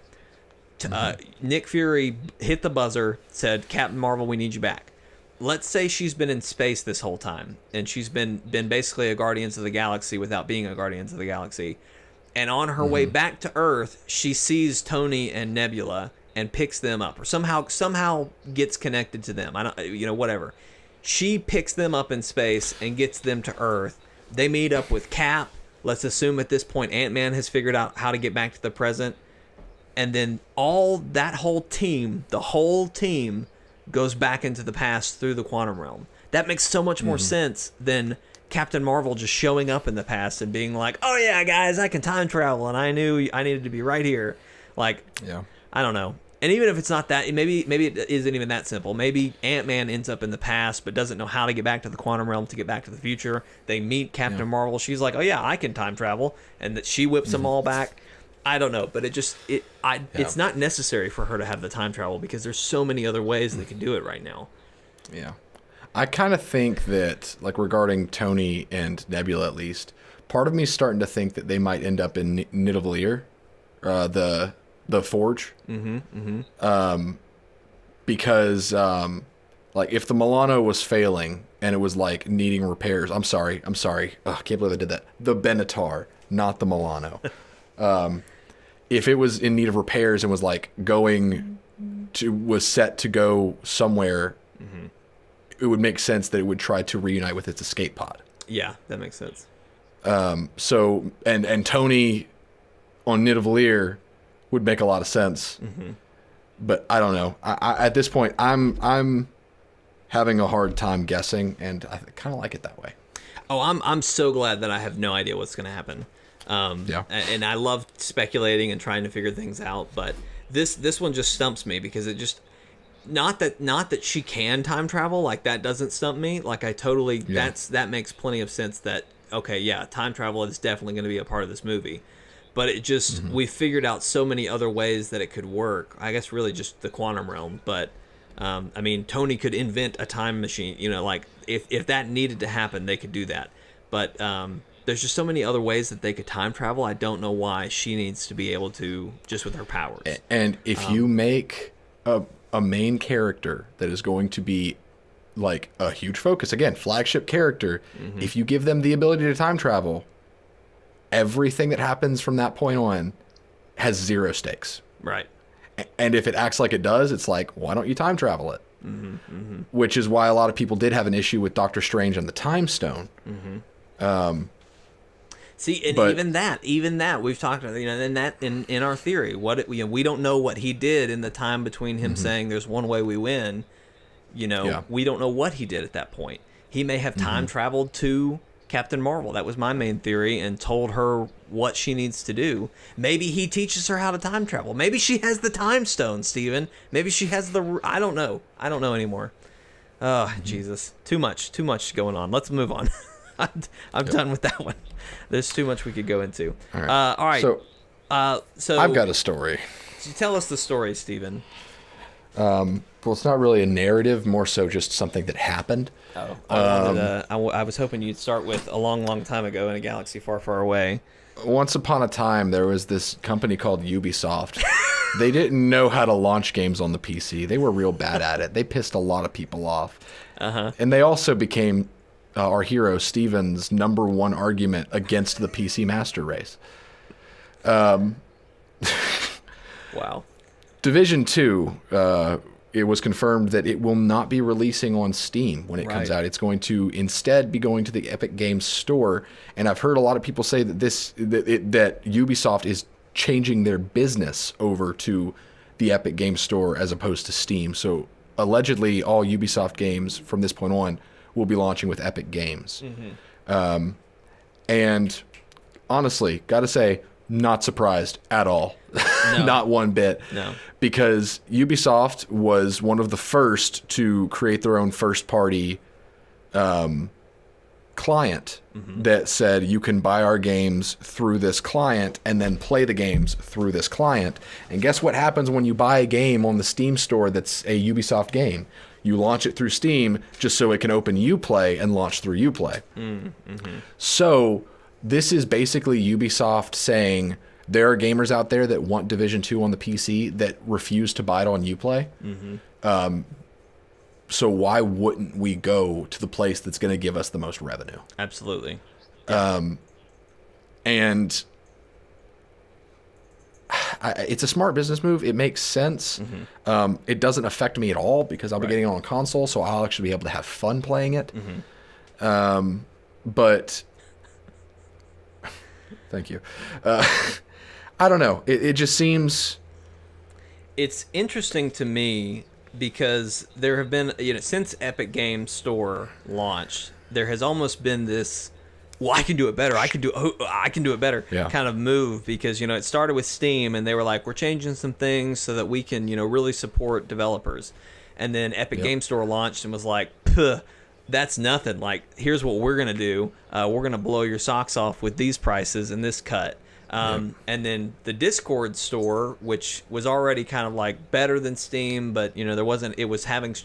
Nick Fury hit the buzzer, said, "Captain Marvel, we need you back." Let's say she's been in space this whole time, and she's been basically a Guardians of the Galaxy without being a Guardians of the Galaxy. And on her way back to Earth, she sees Tony and Nebula and picks them up, or somehow gets connected to them. I don't, whatever. She picks them up in space and gets them to Earth. They meet up with Cap. Let's assume at this point Ant-Man has figured out how to get back to the present. And then the whole team goes back into the past through the quantum realm. That makes so much more sense than Captain Marvel just showing up in the past and being like, "Oh yeah, guys, I can time travel, and I knew I needed to be right here." Like, I don't know. And even if it's not that, maybe it isn't even that simple. Maybe Ant-Man ends up in the past but doesn't know how to get back to the quantum realm to get back to the future. They meet Captain Marvel. She's like, "Oh yeah, I can time travel," and that she whips them all back. I don't know, but it's not necessary for her to have the time travel, because there's so many other ways they can do it right now. Yeah. I kind of think that, like, regarding Tony and Nebula at least, part of me is starting to think that they might end up in Nidavellir, the Forge. Because, like, if the Milano was failing and it was, like, needing repairs, I'm sorry. I can't believe I did that. The Benatar, not the Milano. If it was in need of repairs and was like was set to go somewhere, it would make sense that it would try to reunite with its escape pod. Yeah, that makes sense. So and Tony on Nidavellir would make a lot of sense. But I don't know. I at this point I'm having a hard time guessing, and I kind of like it that way. Oh, I'm so glad that I have no idea what's going to happen. And I love speculating and trying to figure things out, but this one just stumps me, because it just not that she can time travel, like that doesn't stump me. Like I totally that makes plenty of sense that time travel is definitely going to be a part of this movie. But it just we figured out so many other ways that it could work. I guess really just the quantum realm, but I mean, Tony could invent a time machine, like if that needed to happen, they could do that. But there's just so many other ways that they could time travel. I don't know why she needs to be able to, just with her powers. And if you make a main character that is going to be like a huge focus, again, flagship character, if you give them the ability to time travel, everything that happens from that point on has zero stakes. Right. And if it acts like it does, it's like, why don't you time travel it? Which is why a lot of people did have an issue with Doctor Strange and the Time Stone. See, and even that we've talked about, in our theory, we don't know what he did in the time between him saying there's one way we win. We don't know what he did at that point. He may have time traveled to Captain Marvel. That was my main theory, and told her what she needs to do. Maybe he teaches her how to time travel. Maybe she has the time stone, Steven. Maybe she has the... I don't know. I don't know anymore. Oh, Jesus. Too much going on. Let's move on. I'm done with that one. There's too much we could go into. All right. So I've got a story. So tell us the story, Steven. Well, it's not really a narrative, more so just something that happened. I was hoping you'd start with a long, long time ago in a galaxy far, far away. Once upon a time, there was this company called Ubisoft. They didn't know how to launch games on the PC. They were real bad at it. They pissed a lot of people off. And they also became our hero, Steven's #1 argument against the PC Master Race. Wow. Division 2, it was confirmed that it will not be releasing on Steam when it comes out. It's going to instead be going to the Epic Games Store. And I've heard a lot of people say that that Ubisoft is changing their business over to the Epic Games Store as opposed to Steam. So allegedly, all Ubisoft games from this point on will be launching with Epic Games. And honestly, gotta say, not surprised at all. No. Not one bit. No. Because Ubisoft was one of the first to create their own first-party client that said you can buy our games through this client and then play the games through this client. And guess what happens when you buy a game on the Steam store that's a Ubisoft game? You launch it through Steam just so it can open Uplay and launch through Uplay. So this is basically Ubisoft saying there are gamers out there that want Division 2 on the PC that refuse to buy it on Uplay. So why wouldn't we go to the place that's going to give us the most revenue? Absolutely. And it's a smart business move. It makes sense. It doesn't affect me at all because I'll be getting it on console, so I'll actually be able to have fun playing it. But thank you. I don't know. It just seems... It's interesting to me because there have been, since Epic Games Store launched, there has almost been this, well, I can do it better. I can do it better kind of move because, it started with Steam and they were like, we're changing some things so that we can, really support developers. And then Epic Games Store launched and was like, puh, that's nothing. Like, here's what we're going to do. We're going to blow your socks off with these prices and this cut. And then the Discord store, which was already kind of like better than Steam, but it was having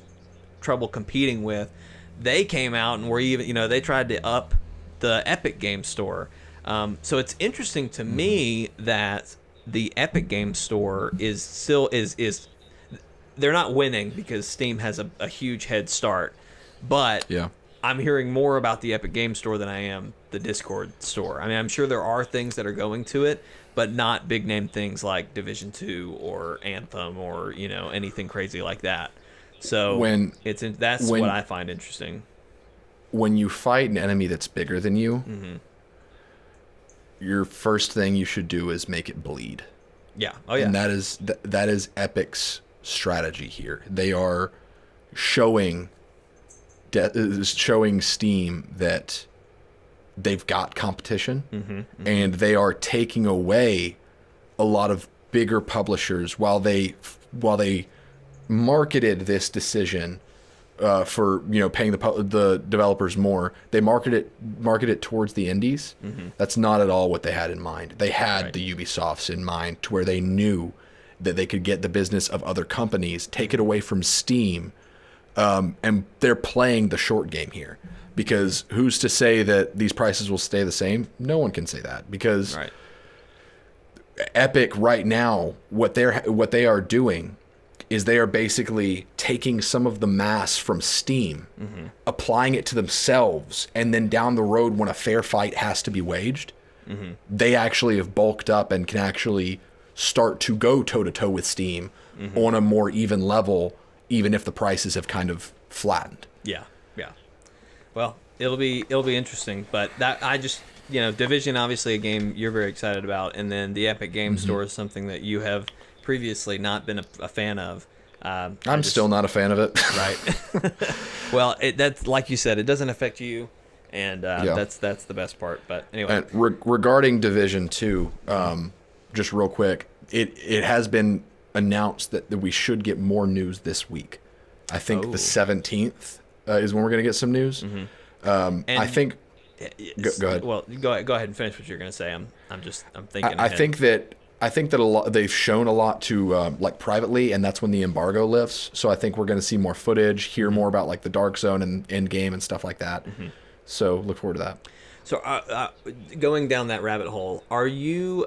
trouble competing with. They came out and were even, they tried to up the Epic Games Store. So it's interesting to me that the Epic Games Store is still is they're not winning because Steam has a huge head start, but I'm hearing more about the Epic Games Store than I am the Discord store. I mean, I'm sure there are things that are going to it, but not big name things like Division 2 or Anthem or, anything crazy like that. So that's what I find interesting. When you fight an enemy that's bigger than you, your first thing you should do is make it bleed. Yeah. Oh yeah. And that is Epic's strategy here. They are showing Steam that they've got competition, and they are taking away a lot of bigger publishers while they marketed this decision for paying the developers more. They market it towards the indies. That's not at all what they had in mind. They had the Ubisofts in mind to where they knew that they could get the business of other companies, take it away from Steam. And they're playing the short game here because who's to say that these prices will stay the same? No one can say that because Epic right now, what they are doing is they are basically taking some of the mass from Steam, applying it to themselves, and then down the road when a fair fight has to be waged, they actually have bulked up and can actually start to go toe-to-toe with Steam on a more even level, even if the prices have kind of flattened. Yeah. Well, it'll be interesting, but that I just Division, obviously a game you're very excited about, and then the Epic Games Store is something that you have previously not been a fan of. I'm still not a fan of it. Right. Well, that's like you said, it doesn't affect you And that's the best part. But anyway. And regarding Division 2, just real quick, it has been announced that we should get more news this week. I think the 17th is when we're going to get some news. I think... Go ahead. Well, go ahead and finish what you're going to say. I'm thinking. I think that a lot, they've shown a lot to like privately, and that's when the embargo lifts. So I think we're going to see more footage, hear more about like the Dark Zone and end game and stuff like that. So look forward to that. So going down that rabbit hole, are you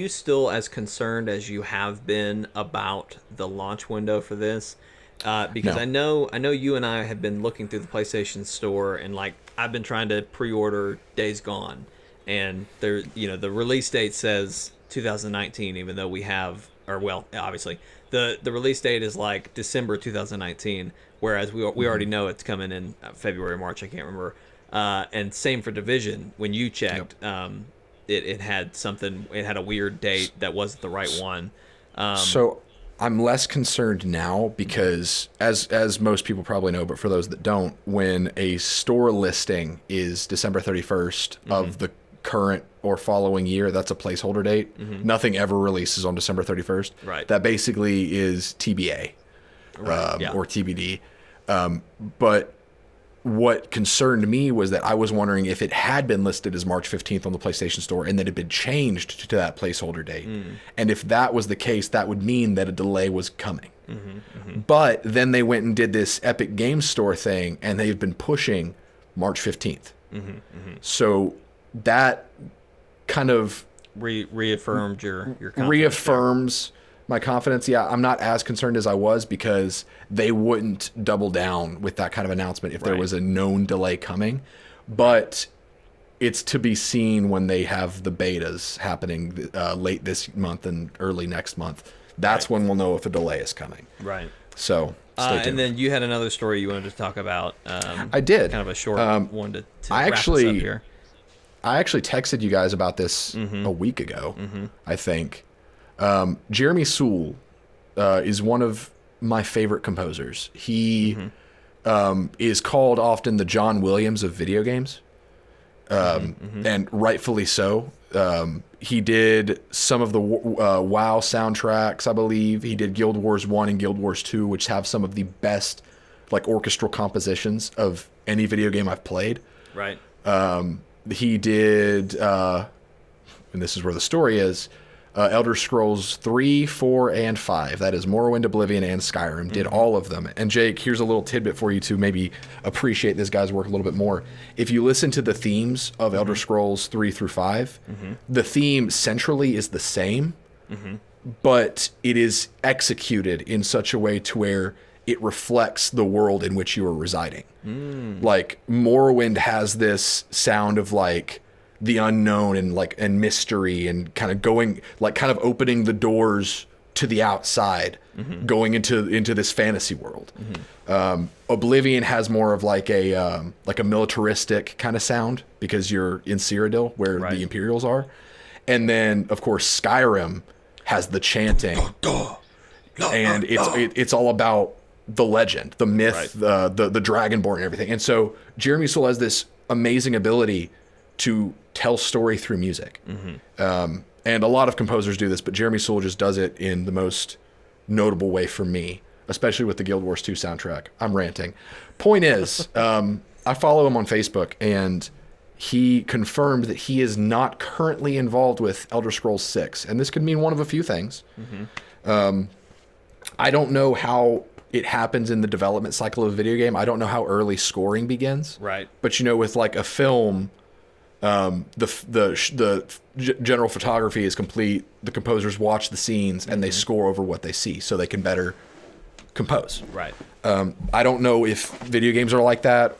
still as concerned as you have been about the launch window for this? Because No. I know you and I have been looking through the PlayStation Store, and like I've been trying to pre-order Days Gone, and there, the release date says 2019, even though we have, or well, obviously the release date is like December 2019, whereas we already know it's coming in February, March, I can't remember. And same for Division. When you checked, it had something. It had a weird date that wasn't the right one. So I'm less concerned now because, as most people probably know, but for those that don't, when a store listing is December 31st of the current or following year, that's a placeholder date. Nothing ever releases on December 31st. Right. That basically is TBA or TBD. But what concerned me was that I was wondering if it had been listed as March 15th on the PlayStation Store and that it had been changed to that placeholder date. And if that was the case, that would mean that a delay was coming. But then they went and did this Epic Games Store thing, and they've been pushing March 15th. So that kind of reaffirmed your confidence. Reaffirms my confidence. Yeah, I'm not as concerned as I was because they wouldn't double down with that kind of announcement if there was a known delay coming. But it's to be seen when they have the betas happening late this month and early next month. That's when we'll know if a delay is coming. Right. So stay tuned. And then you had another story you wanted to talk about. I did. Kind of a short one to wrap us up here. I actually texted you guys about this a week ago, I think. Jeremy Soule is one of my favorite composers. He is called often the John Williams of video games, and rightfully so. He did some of the WoW soundtracks, I believe. He did Guild Wars 1 and Guild Wars 2, which have some of the best like orchestral compositions of any video game I've played. Right. He did, and this is where the story is, Elder Scrolls 3, 4, and 5. That is Morrowind, Oblivion, and Skyrim. Did all of them. And Jake, here's a little tidbit for you to maybe appreciate this guy's work a little bit more. If you listen to the themes of Elder Scrolls 3 through 5, the theme centrally is the same, but it is executed in such a way to where it reflects the world in which you are residing. Like Morrowind has this sound of like the unknown and mystery and kind of opening the doors to the outside, going into this fantasy world. Oblivion has more of like a militaristic kind of sound because you're in Cyrodiil where the Imperials are. And then of course Skyrim has the chanting. And it's all about the legend, the myth, the Dragonborn and everything. And so Jeremy Soule has this amazing ability to tell story through music. And a lot of composers do this, but Jeremy Soule just does it in the most notable way for me, especially with the Guild Wars 2 soundtrack. I'm ranting. Point is, I follow him on Facebook, and he confirmed that he is not currently involved with Elder Scrolls 6. And this could mean one of a few things. I don't know how it happens in the development cycle of a video game. I don't know how early scoring begins. Right. But with like a film, the general photography is complete. The composers watch the scenes and they score over what they see so they can better compose. Right. I don't know if video games are like that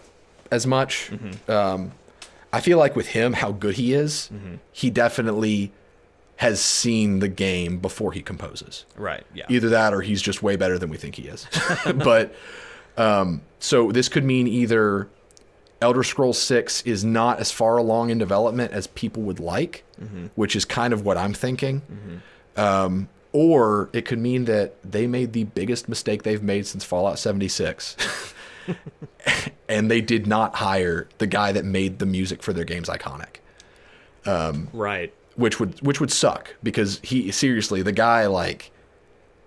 as much. I feel like with him, how good he is, he definitely has seen the game before he composes. Right. Yeah. Either that or he's just way better than we think he is. But so this could mean either Elder Scrolls 6 is not as far along in development as people would like, which is kind of what I'm thinking. Or it could mean that they made the biggest mistake they've made since Fallout 76. And they did not hire the guy that made the music for their games iconic. Right. Which would suck, because seriously, the guy, like,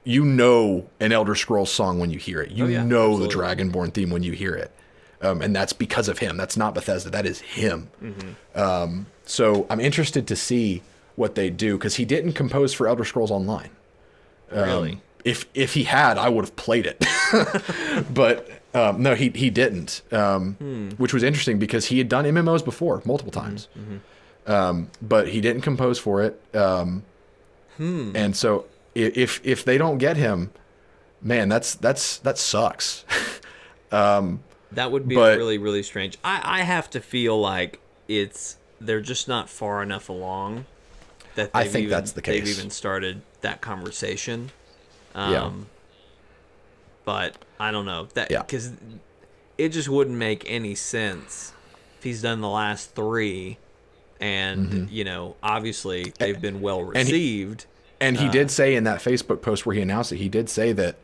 an Elder Scrolls song when you hear it. You know absolutely. The Dragonborn theme when you hear it. And that's because of him. That's not Bethesda. That is him. Mm-hmm. So I'm interested to see what they do, because he didn't compose for Elder Scrolls Online. Really? If he had, I would have played it. But no, he didn't, which was interesting, because he had done MMOs before multiple times. Mm-hmm. But he didn't compose for it. And so if they don't get him, man, that sucks. That would be really, really strange. I have to feel like they're just not far enough along that I think that's the case. They've even started that conversation. Yeah. But I don't know, because it just wouldn't make any sense if he's done the last 3, and obviously they've been well received. And he did say in that Facebook post where he announced it, he did say that,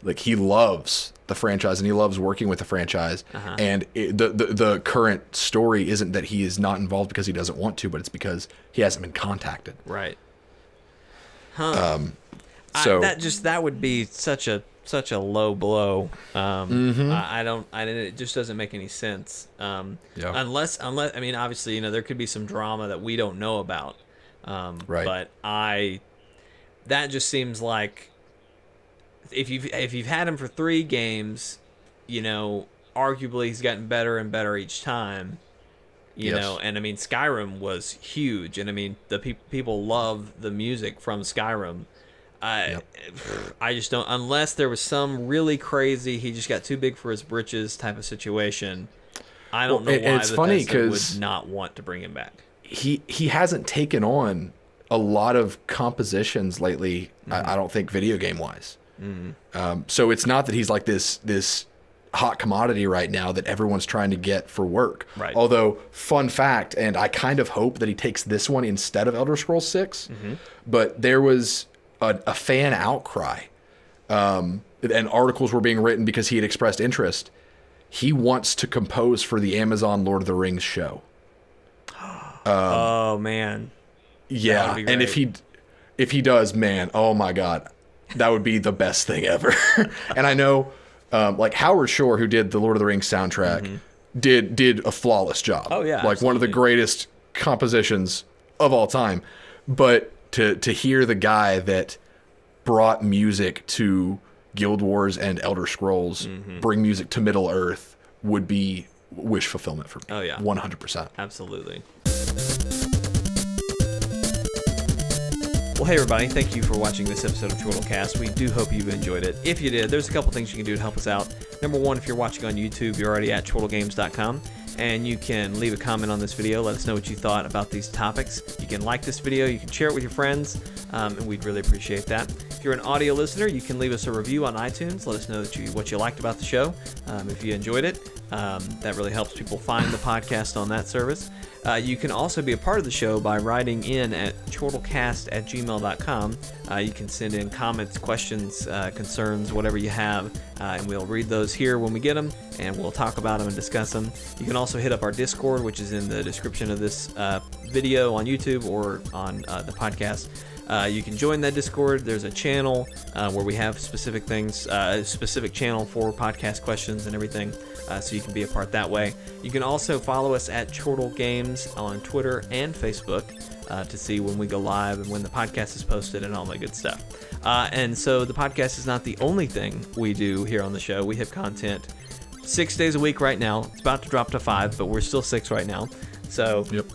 like, he loves the franchise and he loves working with the franchise. Uh-huh. And the current story isn't that he is not involved because he doesn't want to, but it's because he hasn't been contacted. Right. Huh. So that would be such a low blow. It just doesn't make any sense. Unless I mean, obviously, there could be some drama that we don't know about. Right. But that just seems like, if you've had him for 3 games, arguably he's gotten better and better each time. You know, and I mean, Skyrim was huge, and I mean, the people love the music from Skyrim. I just don't, unless there was some really crazy, he just got too big for his britches type of situation. I don't know why it's funny because would not want to bring him back. He hasn't taken on a lot of compositions lately. Mm-hmm. I don't think video game wise. Mm-hmm. So it's not that he's like this hot commodity right now that everyone's trying to get for work. Right. Although, fun fact, and I kind of hope that he takes this one instead of Elder Scrolls 6. Mm-hmm. But there was a fan outcry, and articles were being written because he had expressed interest. He wants to compose for the Amazon Lord of the Rings show. Oh man. Yeah, and if he does, man, oh my God, that would be the best thing ever. And I know, like Howard Shore, who did the Lord of the Rings soundtrack, did a flawless job. Oh yeah, like absolutely. One of the greatest compositions of all time. But to hear the guy that brought music to Guild Wars and Elder Scrolls bring music to Middle Earth would be wish fulfillment for me. Oh yeah, 100%. Absolutely. Well, hey everybody, thank you for watching this episode of Chortle Cast. We do hope you enjoyed it. If you did, there's a couple things you can do to help us out. Number one, if you're watching on YouTube, you're already at chortlegames.com, and you can leave a comment on this video. Let us know what you thought about these topics. You can like this video, you can share it with your friends, and we'd really appreciate that. If you're an audio listener, you can leave us a review on iTunes. Let us know what you liked about the show. If you enjoyed it, that really helps people find the podcast on that service. You can also be a part of the show by writing in at chortlecast@gmail.com. You can send in comments, questions, concerns, whatever you have, and we'll read those here when we get them, and we'll talk about them and discuss them. You can also hit up our Discord, which is in the description of this video on YouTube or on the podcast. You can join that Discord. There's a channel where we have specific things, a specific channel for podcast questions and everything, so you can be a part that way. You can also follow us at Chortle Games on Twitter and Facebook to see when we go live and when the podcast is posted and all that good stuff. And so the podcast is not the only thing we do here on the show. We have content 6 days a week right now. It's about to drop to 5, but we're still 6 right now. So Yep.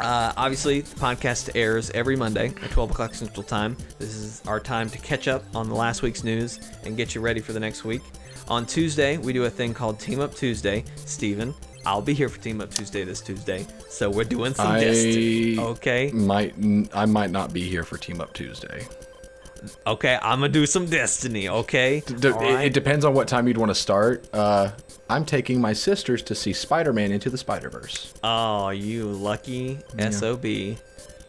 Obviously, the podcast airs every Monday at 12 o'clock Central Time. This is our time to catch up on the last week's news and get you ready for the next week. On Tuesday, we do a thing called Team Up Tuesday. Steven, I'll be here for Team Up Tuesday this Tuesday, so we're doing some Destiny. Okay? I might not be here for Team Up Tuesday. Okay, I'm going to do some Destiny, okay? It depends on what time you'd want to start. I'm taking my sisters to see Spider-Man Into the Spider-Verse. Oh, you lucky SOB.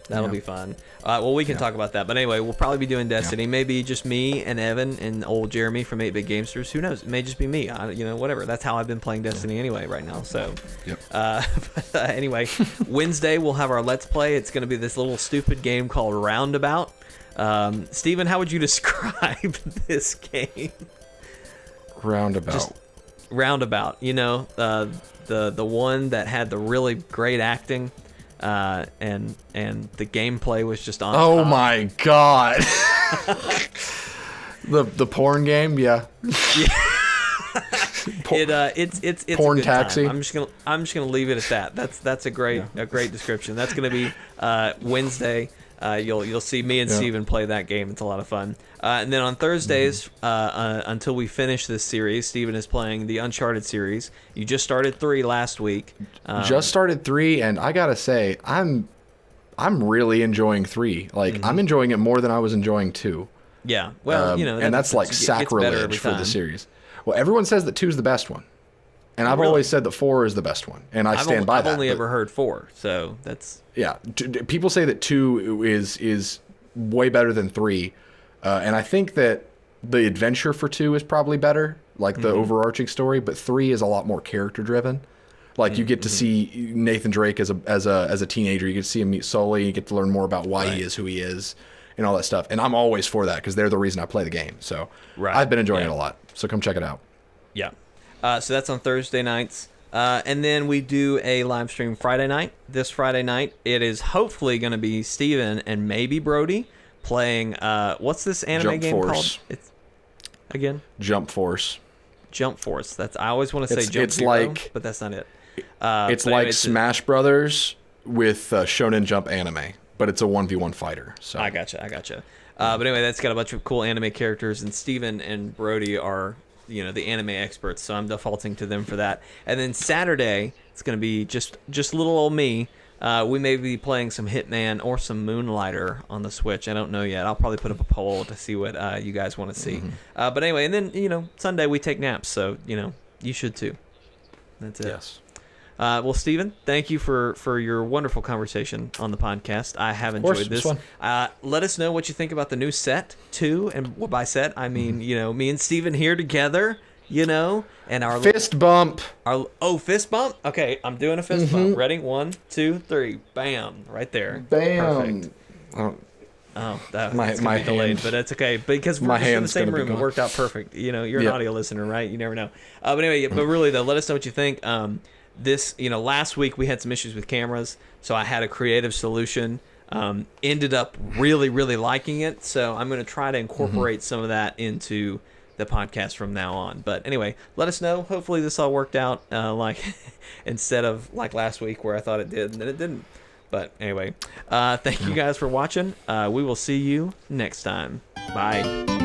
That'll be fun. Well, we can talk about that. But anyway, we'll probably be doing Destiny. Maybe just me and Evan and old Jeremy from 8-Bit Gamesters. Who knows? It may just be me. Whatever. That's how I've been playing Destiny anyway right now. So, anyway, Wednesday we'll have our Let's Play. It's going to be this little stupid game called Roundabout. Steven, how would you describe this game? Roundabout. Roundabout. The one that had the really great acting. And the gameplay was just on top. My god. the porn game, yeah. It's porn a good taxi. Time. I'm just gonna leave it at that. That's a great description. That's gonna be Wednesday. You'll see me and Steven play that game. It's a lot of fun. And then on Thursdays, until we finish this series, Steven is playing the Uncharted series. You just started 3 last week. Just started 3, and I gotta say, I'm really enjoying 3. Like, I'm enjoying it more than I was enjoying 2. Yeah, well, and that's like sacrilege for the series. Well, everyone says that 2 is the best one, and I've always said that 4 is the best one, and I stand by that. I've only ever heard 4, so that's people say that 2 is way better than 3, and I think that the adventure for 2 is probably better, like the overarching story, but 3 is a lot more character driven. Like you get to see Nathan Drake as a teenager. You get to see him meet Sully. You get to learn more about why he is who he is, and all that stuff. And I'm always for that because they're the reason I play the game. So I've been enjoying it a lot. So come check it out. Yeah. So that's on Thursday nights. And then we do a live stream Friday night. This Friday night, it is hopefully going to be Steven and maybe Brody playing, what's this anime game called? It's Jump Force. Jump Force. I always want to say Jump Zero, but that's not it. It's like Smash Brothers with Shonen Jump anime, but it's a 1v1 fighter. So I gotcha. But anyway, that's got a bunch of cool anime characters, and Steven and Brody are the anime experts, so I'm defaulting to them for that. And then Saturday, it's going to be just little old me. We may be playing some Hitman or some Moonlighter on the Switch. I don't know yet. I'll probably put up a poll to see what you guys want to see. But anyway, and then Sunday we take naps, so you should too. That's it. Yes. Well, Steven, thank you for your wonderful conversation on the podcast. I have enjoyed this. Let us know what you think about the new set too, and by set I mean me and Steven here together, and our fist bump. Fist bump. Okay, I'm doing a fist bump. Ready? 1, 2, 3. Bam! Right there. Bam. Perfect. That's my delayed, hand, but it's okay because we're just in the same room. It worked out perfect. You're an audio listener, right? You never know. But anyway, but really though, let us know what you think. This, last week we had some issues with cameras, so I had a creative solution. Ended up really, really liking it, so I'm going to try to incorporate some of that into the podcast from now on. But anyway, let us know. Hopefully this all worked out, instead of like last week where I thought it did and then it didn't. But anyway, thank you guys for watching. We will see you next time. Bye.